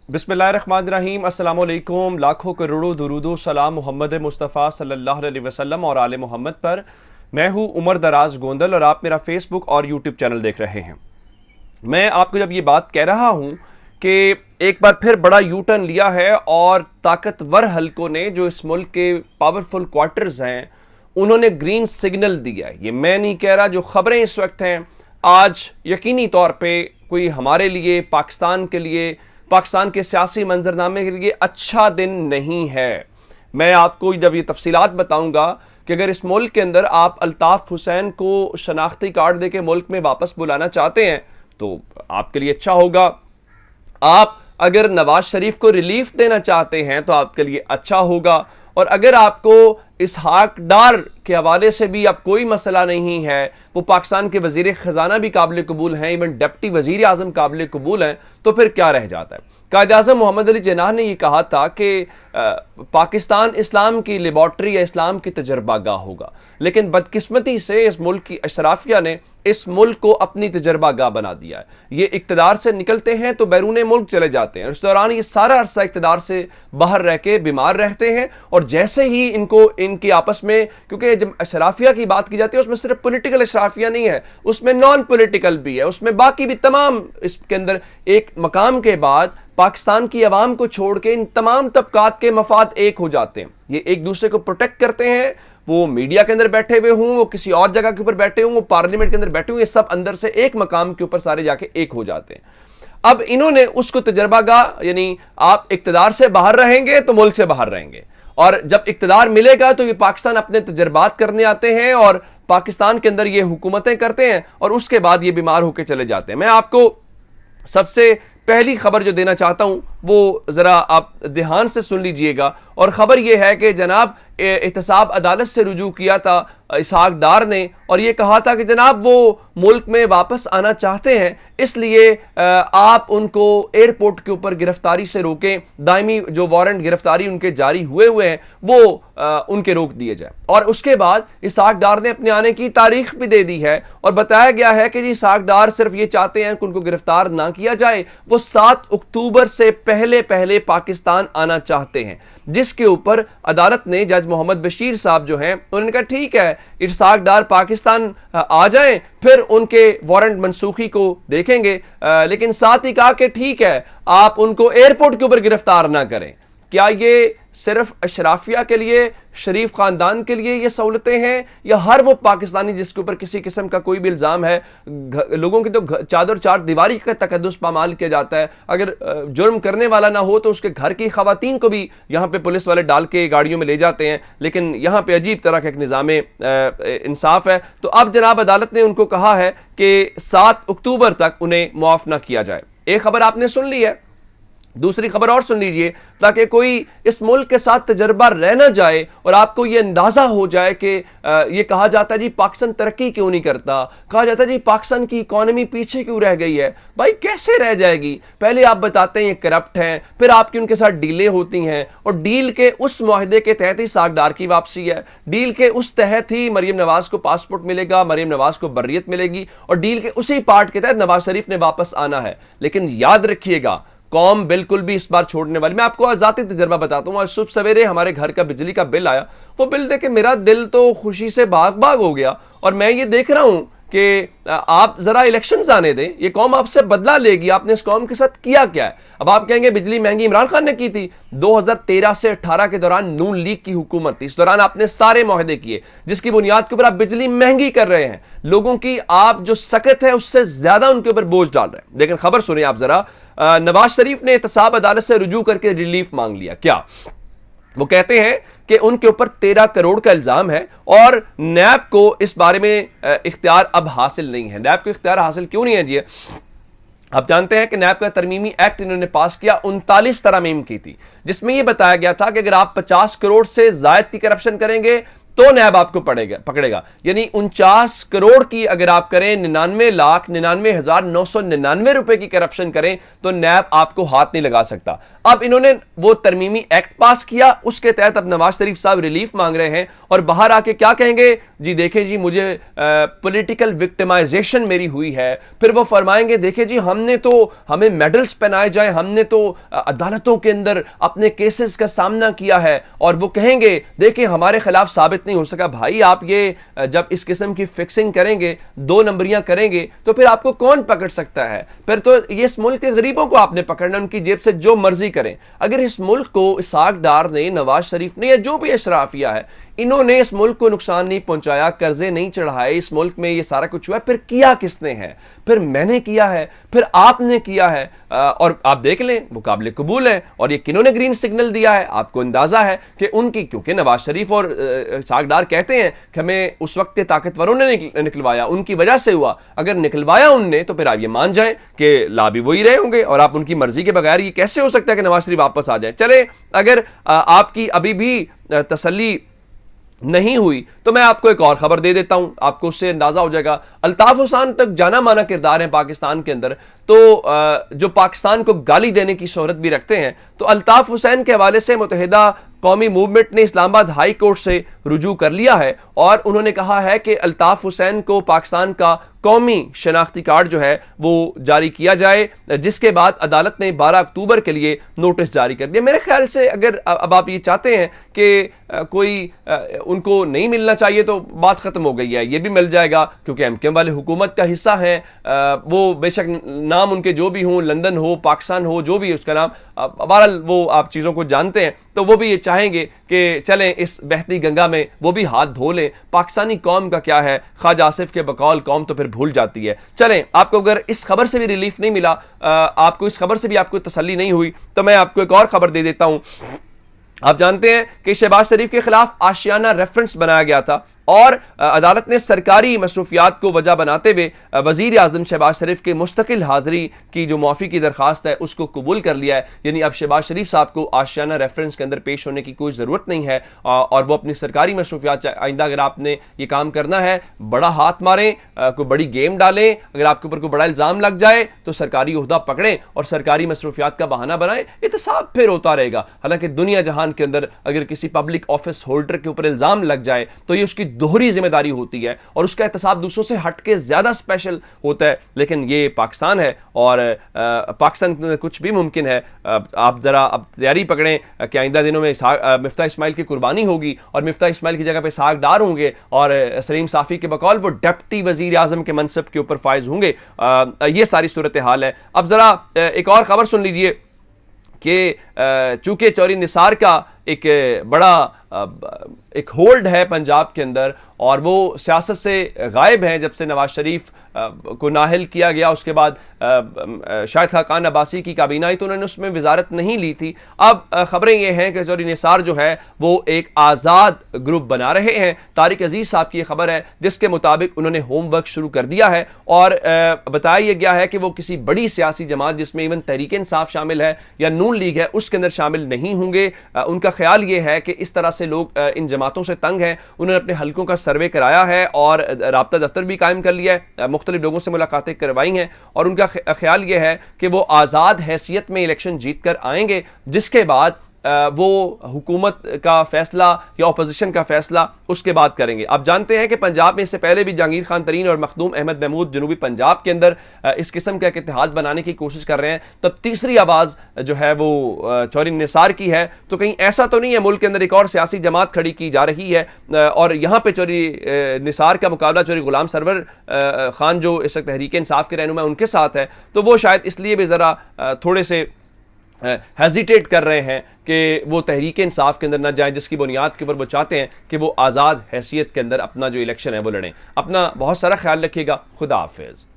बिस्मिल्लाहिर्रहमानिर्रहीम, अस्सलाम वालेकुम। लाखों करोड़ों दुरूदो सलाम मोहम्मद मुस्तफ़ा सल्लल्लाहु अलैहि वसल्लम और आले मोहम्मद पर। मैं हूँ उमर दराज गोंदल और आप मेरा फेसबुक और यूट्यूब चैनल देख रहे हैं। मैं आपको जब ये बात कह रहा हूँ कि एक बार फिर बड़ा यू टर्न लिया है और ताकतवर हलकों ने, जो इस मुल्क के पावरफुल क्वार्टर्स हैं, उन्होंने ग्रीन सिग्नल दिया है। ये मैं नहीं कह रहा, जो खबरें इस वक्त हैं, आज यकीनी तौर पे कोई हमारे लिए, पाकिस्तान के लिए, पाकिस्तान के सियासी मंजरनामे के लिए अच्छा दिन नहीं है। मैं आपको जब ये तफसीलात बताऊंगा कि अगर इस मुल्क के अंदर आप अल्ताफ हुसैन को शनाख्ती कार्ड देके मुल्क में वापस बुलाना चाहते हैं तो आपके लिए अच्छा होगा। आप अगर नवाज शरीफ को रिलीफ देना चाहते हैं तो आपके लिए अच्छा होगा। और अगर आपको इसहाक डार के हवाले से भी अब कोई मसला नहीं है, वो पाकिस्तान के वजीर खजाना भी काबिल कबूल हैं, इवन डिप्टी वजीर आजम काबिल कबूल हैं, तो फिर क्या रह जाता है। कायद आज़म मोहम्मद अली जिन्नाह ने यह कहा था कि पाकिस्तान इस्लाम की लेबॉर्ट्री या इस्लाम की तजर्बागाह होगा, लेकिन बदकिस्मती से इस मुल्क की अशराफिया ने इस मुल्क को अपनी तजर्बागाह बना दिया है। ये इक्तदार से निकलते हैं तो बैरून मुल्क चले जाते हैं, इस दौरान ये सारा अरसा इक्तदार से बाहर रह के बीमार रहते हैं। और जैसे ही इनको इनकी आपस में, क्योंकि जब अशराफिया की बात की जाती है उसमें सिर्फ पॉलिटिकल अशराफिया नहीं है, उसमें नॉन पॉलिटिकल भी है, उसमें बाकी भी तमाम, इसके अंदर एक मकाम के बाद पाकिस्तान की आवाम को छोड़ के इन तमाम तबकात के मफाद एक हो जाते हैं। ये एक दूसरे को प्रोटेक्ट करते हैं, वो मीडिया के अंदर बैठे हुए हों, वो किसी और जगह के ऊपर बैठे हों, वो पार्लियामेंट के अंदर बैठे हों, ये सब अंदर से एक मकाम के ऊपर सारे जाके एक हो जाते हैं। अब इन्होंने उसको तजर्बागाह, यानी आप इक्तदार से बाहर रहेंगे तो मुल्क से बाहर रहेंगे, और जब इक्तदार मिलेगा तो ये पाकिस्तान अपने तजर्बात करने आते हैं और पाकिस्तान के अंदर ये हुकूमतें करते हैं और उसके बाद ये बीमार होकर चले जाते हैं। मैं आपको सबसे पहली खबर जो देना चाहता हूं वो जरा आप ध्यान से सुन लीजिएगा, और खबर यह है कि जनाब एहतसाब अदालत से रुजू किया था इसहाक डार ने, और ये कहा था कि जनाब वो मुल्क में वापस आना चाहते हैं, इसलिए आप उनको एयरपोर्ट के ऊपर गिरफ्तारी से रोकें, दायमी जो वारंट गिरफ्तारी उनके जारी हुए हैं वो उनके रोक दिए जाए। और उसके बाद इसहाक डार ने अपने आने की तारीख भी दे दी है और बताया गया है कि जी इसहाक डार सिर्फ ये चाहते हैं कि उनको गिरफ्तार ना किया जाए, वो 7 अक्टूबर से पहले पहले पाकिस्तान आना चाहते हैं। जिसके ऊपर अदालत ने, जज मोहम्मद बशीर साहब जो हैं, उन्होंने कहा ठीक है इसहाक डार पाकिस्तान आ जाएं, फिर उनके वारंट मनसूखी को देखेंगे, लेकिन साथ ही कहा कि ठीक है आप उनको एयरपोर्ट के ऊपर गिरफ्तार ना करें। क्या ये सिर्फ अशराफिया के लिए, शरीफ खानदान के लिए ये सहूलतें हैं, या हर वो पाकिस्तानी जिसके ऊपर किसी किस्म का कोई भी इल्ज़ाम है, लोगों की तो चादर चार दीवारी का तकद्दुस पामाल किया जाता है। अगर जुर्म करने वाला ना हो तो उसके घर की खवातीन को भी यहाँ पे पुलिस वाले डाल के गाड़ियों में ले जाते हैं, लेकिन यहाँ पे अजीब तरह का एक निज़ाम इंसाफ है। तो अब जनाब अदालत ने उनको कहा है कि 7 अक्टूबर तक उन्हें मुआफ़ ना किया जाए। एक खबर आपने सुन ली है, दूसरी खबर और सुन लीजिए, ताकि कोई इस मुल्क के साथ तजर्बा रह ना जाए और आपको ये अंदाजा हो जाए कि ये कहा जाता है जी पाकिस्तान तरक्की क्यों नहीं करता, कहा जाता है जी पाकिस्तान की इकॉनमी पीछे क्यों रह गई है। भाई कैसे रह जाएगी? पहले आप बताते हैं ये करप्ट हैं, फिर आपकी उनके साथ डीलें होती हैं, और डील के उस मुआहदे के तहत ही इसहाक डार की वापसी है, डील के उस तहत ही मरीम नवाज को पासपोर्ट मिलेगा, मरीम नवाज को बर्रियत मिलेगी, और डील के उसी पार्ट के तहत नवाज शरीफ ने वापस आना है। लेकिन याद रखिएगा कौम बिल्कुल भी इस बार छोड़ने वाली। मैं आपको आजाती तजर्बा बताता हूँ। आज सुबह सवेरे हमारे घर का बिजली का बिल आया, वो बिल देख के मेरा दिल तो खुशी से बाग बाग हो गया, और मैं ये देख रहा हूँ कि आप जरा इलेक्शंस आने दें, ये कौम आपसे बदला लेगी। आपने इस कौम के साथ किया क्या है? अब आप कहेंगे बिजली महंगी इमरान खान ने की थी। 2013 से 18 के दौरान नून लीग की हुकूमत थी, इस दौरान आपने सारे मुआहदे किए जिसकी बुनियाद के ऊपर आप बिजली महंगी कर रहे हैं, लोगों की आप जो सकत है उससे ज्यादा उनके ऊपर बोझ डाल रहे हैं। लेकिन खबर सुनिए आप जरा, नवाज शरीफ ने एहतसाब अदालत से रुजू करके रिलीफ मांग लिया। क्या वो कहते हैं कि उनके ऊपर 13 करोड़ का इल्जाम है और नैब को इस बारे में इख्तियार अब हासिल नहीं है। नैब को इख्तियार हासिल क्यों नहीं है जी? आप जानते हैं कि नैब का तरमीमी एक्ट इन्होंने पास किया, 39 तरमीम की थी, जिसमें यह बताया गया था कि अगर आप 50 करोड़ से जायद की करप्शन करेंगे तो नैब आपको पकड़ेगा। यानी 49 करोड़ की अगर आप करें 99,99,999 रुपए की करप्शन करें तो नैब आपको हाथ नहीं लगा सकता। अब इन्होंने वो तरमीमी एक्ट पास किया, उसके तहत अब नवाज शरीफ साहब रिलीफ मांग रहे हैं और बाहर आके क्या कहेंगे जी, देखें जी मुझे पॉलिटिकल विक्टिमाइजेशन मेरी हुई है। फिर वो फरमाएंगे देखें जी हमें मेडल्स पहनाए जाए, हमने तो अदालतों के अंदर अपने केसेस का सामना किया है, और वो कहेंगे देखिए हमारे खिलाफ साबित नहीं हो सका। भाई आप ये जब इस किस्म की फिक्सिंग करेंगे, 2 नंबरियां करेंगे, तो फिर आपको कौन पकड़ सकता है? फिर तो ये इस मुल्क के गरीबों को आपने पकड़ना, उनकी जेब से जो मर्जी करें। अगर इस मुल्क को इसहाक डार ने, नवाज शरीफ ने, या जो भी अशराफिया है, इन्होंने इस मुल्क को नुकसान नहीं पहुंचाया, कर्जे नहीं चढ़ाए, इस मुल्क में ये सारा कुछ हुआ, फिर किया किसने है? फिर मैंने किया है, फिर आपने किया है। और आप देख लें वो काबिल कबूल है। और ये किन्होंने ग्रीन सिग्नल दिया है? आपको अंदाजा है कि उनकी, क्योंकि नवाज शरीफ और इसहाक डार कहते हैं कि हमें उस वक्त के ताकतवरों ने निकलवाया, उनकी वजह से हुआ। अगर निकलवाया उनने तो फिर आप ये मान जाएं कि लाभी वही रहे होंगे, और आप उनकी मर्जी के बगैर ये कैसे हो सकता है कि नवाज शरीफ वापस आ जाए? चले, अगर आपकी अभी भी तसल्ली नहीं हुई तो मैं आपको एक और खबर दे देता हूं, आपको उससे अंदाजा हो जाएगा। अल्ताफ हुसैन तक जाना माना किरदार है पाकिस्तान के अंदर, तो जो पाकिस्तान को गाली देने की शोहरत भी रखते हैं। तो अल्ताफ हुसैन के हवाले से मुत्तहिदा कौमी मूवमेंट ने इस्लामाबाद हाई कोर्ट से रुजू कर लिया है, और उन्होंने कहा है कि अल्ताफ हुसैन को पाकिस्तान का कौमी शनाख्ती कार्ड जो है वो जारी किया जाए, जिसके बाद अदालत ने 12 अक्टूबर के लिए नोटिस जारी कर दिया। मेरे ख्याल से अगर अब आप ये चाहते हैं कि कोई उनको नहीं मिलना चाहिए तो बात खत्म हो गई है, ये भी मिल जाएगा, क्योंकि एमकेएम वाले हुकूमत का हिस्सा हैं। वो बेशक नाम उनके जो भी हों, लंदन हो, पाकिस्तान हो, जो भी उसका नाम, बहरहाल वो आप चीज़ों को जानते हैं, तो वो भी ये चाहेंगे कि चलें इस बहती गंगा में वो भी हाथ धो लें। पाकिस्तानी कौम का क्या है, ख्वाजा आसिफ के बकौल कौम तो फिर भूल जाती है। चलें, आपको अगर इस खबर से भी रिलीफ नहीं मिला, आपको इस खबर से भी आपको तसल्ली नहीं हुई, तो मैं आपको एक और खबर दे देता हूं। आप जानते हैं कि शहबाज शरीफ के खिलाफ आशियाना रेफरेंस बनाया गया था, और अदालत ने सरकारी मसरूफियात को वजह बनाते हुए वजीर आजम शहबाज शरीफ के मुस्तकिल हाजिरी की जो माफ़ी की दरखास्त है उसको कबूल कर लिया है। यानी अब शहबाज शरीफ साहब को आशियाना रेफरेंस के अंदर पेश होने की कोई ज़रूरत नहीं है, और वो अपनी सरकारी मसरूफियात, आइंदा अगर आपने ये काम करना है, बड़ा हाथ मारें, कोई बड़ी गेम डालें, अगर आपके ऊपर कोई बड़ा इल्ज़ाम लग जाए तो सरकारी ओहदा पकड़ें और सरकारी मसरूफियात का बहाना बनाएं, एहतसाब फिर होता रहेगा। हालांकि दुनिया जहान के अंदर अगर किसी पब्लिक ऑफिस होल्डर के ऊपर इल्ज़ाम लग जाए तो ये उसकी दोहरी जिम्मेदारी होती है, और उसका एहतसाब दूसरों से हटके ज्यादा स्पेशल होता है। लेकिन ये पाकिस्तान है, और पाकिस्तान के अंदर कुछ भी मुमकिन है। आप जरा अब तैयारी पकड़ें कि आइंदा दिनों में मिफ्ता इस्माइल की कुर्बानी होगी, और मिफ्ता इस्माइल की जगह पे इसहाक डार होंगे, और सलीम साफी के बकौल वो डिप्टी वजीर आजम के मनसब के ऊपर फायज होंगे। ये सारी सूरत हाल है। अब जरा एक और खबर सुन लीजिए कि चूंकि चौधरी निसार का एक बड़ा एक होल्ड है पंजाब के अंदर, और वो सियासत से गायब हैं जब से नवाज शरीफ को नाहल किया गया। उसके बाद शाहिद खान अब्बासी की काबीना आई तो उन्होंने उसमें वजारत नहीं ली थी। अब खबरें ये हैं कि चौधरी निसार जो है वो एक आज़ाद ग्रुप बना रहे हैं। तारिक अजीज साहब की खबर है जिसके मुताबिक उन्होंने होमवर्क शुरू कर दिया है, और बताया यह गया है कि वो किसी बड़ी सियासी जमात जिसमें इवन तहरीक इंसाफ शामिल है या नून लीग है उसके अंदर शामिल नहीं होंगे। उनका ख्याल ये है कि इस तरह से लोग इन जमातों से तंग हैं। उन्होंने अपने हल्कों का सर्वे कराया है और राब्ता दफ्तर भी कायम कर लिया है, मुख्तलिफ लोगों से मुलाकातें करवाई हैं, और उनका ख्याल यह है कि वो आज़ाद हैसियत में इलेक्शन जीत कर आएंगे, जिसके बाद वो हुकूमत का फैसला या अपोजिशन का फैसला उसके बाद करेंगे। आप जानते हैं कि पंजाब में इससे पहले भी जहांगीर खान तरीन और मखदूम अहमद महमूद जनूबी पंजाब के अंदर इस किस्म का एक इत्तेहाद बनाने की कोशिश कर रहे हैं। तब तीसरी आवाज़ जो है वो चौधरी निसार की है। तो कहीं ऐसा तो नहीं है मुल्क के अंदर एक और सियासी जमात खड़ी की जा रही है, और यहाँ पर चौधरी निसार का मुकाबला चौधरी गुलाम सरवर खान जो इस वक्त तहरीक इंसाफ के रहनुमा उनके साथ है, तो वो शायद इसलिए भी ज़रा थोड़े से हेजिटेट कर रहे हैं कि वो तहरीक इंसाफ के अंदर ना जाए, जिसकी बुनियाद के ऊपर वो चाहते हैं कि वो आज़ाद हैसियत के अंदर अपना जो इलेक्शन है वो लड़ें। अपना बहुत सारा ख्याल रखिएगा। खुदा हाफिज़।